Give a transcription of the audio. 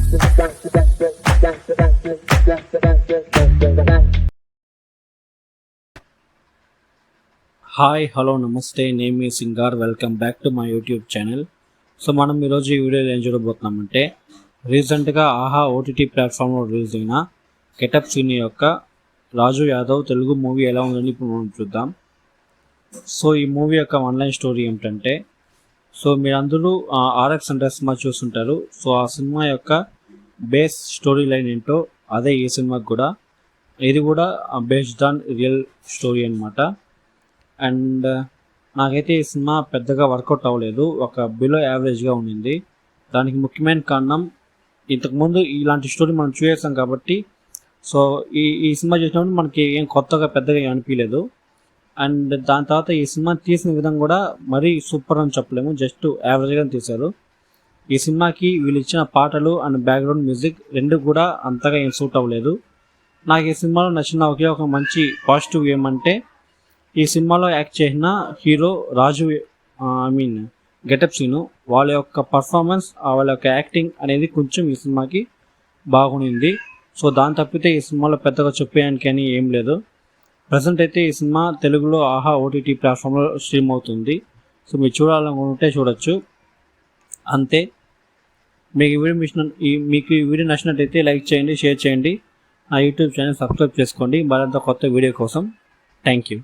Hi hello నమస్తే, name ఈ Singar. Welcome back to my YouTube channel. So మనం ఈరోజు ఈ వీడియోలో ఏం చూడబోతున్నామంటే, రీసెంట్గా ఆహా ఓటీటీ ప్లాట్ఫామ్లో రిలీజ్ అయిన గెటప్ సీని యొక్క రాజు యాదవ్ తెలుగు మూవీ ఎలా ఉందని ఇప్పుడు మనం చూద్దాం. సో ఈ మూవీ యొక్క ఆన్లైన్ స్టోరీ ఏమిటంటే, సో మీరందరూ ఆర్ఎక్స్ అంటే సినిమా చూస్తుంటారు. సో ఆ సినిమా యొక్క బేస్ స్టోరీ లైన్ ఏంటో అదే ఈ సినిమాకి కూడా. ఇది కూడా బేస్డ్ ఆన్ రియల్ స్టోరీ అనమాట. అండ్ నాకైతే ఈ సినిమా పెద్దగా వర్కౌట్ అవ్వలేదు, ఒక బిలో యావరేజ్గా ఉండింది. దానికి ముఖ్యమైన కారణం, ఇంతకుముందు ఇలాంటి స్టోరీ మనం చూసేసాం కాబట్టి సో ఈ సినిమా చూసినప్పుడు మనకి ఏం కొత్తగా పెద్దగా అనిపించలేదు. అండ్ దాని తర్వాత ఈ సినిమా తీసిన విధంగా కూడా మరీ సూపర్ అని చెప్పలేము, జస్ట్ యావరేజ్గా తీశారు. ఈ సినిమాకి వీళ్ళు ఇచ్చిన పాటలు అండ్ బ్యాక్గ్రౌండ్ మ్యూజిక్ రెండు కూడా అంతగా ఏం సూట్ అవ్వలేదు. నాకు ఈ సినిమాలో నచ్చిన ఒకే ఒక మంచి పాజిటివ్ ఏమంటే, ఈ సినిమాలో యాక్ట్ చేసిన హీరో రాజు గెటప్ సీను వాళ్ళ యొక్క పర్ఫార్మెన్స్, వాళ్ళ యొక్క యాక్టింగ్ అనేది కొంచెం ఈ సినిమాకి బాగుంది. సో దాని తప్పితే ఈ సినిమాలో పెద్దగా చెప్పేయడానికి అని ఏం లేదు. ప్రజెంట్ అయితే ఈ సినిమా తెలుగులో ఆహా ఓటీటీ ప్లాట్ఫామ్లో స్ట్రీమ్ అవుతుంది. సో మీరు చూడాలనుకుంటే చూడొచ్చు, అంతే. మీకు ఈ వీడియో నచ్చినట్టయితే లైక్ చేయండి, షేర్ చేయండి. నా యూట్యూబ్ ఛానల్ సబ్స్క్రైబ్ చేసుకోండి మరింత కొత్త వీడియో కోసం. Thank you.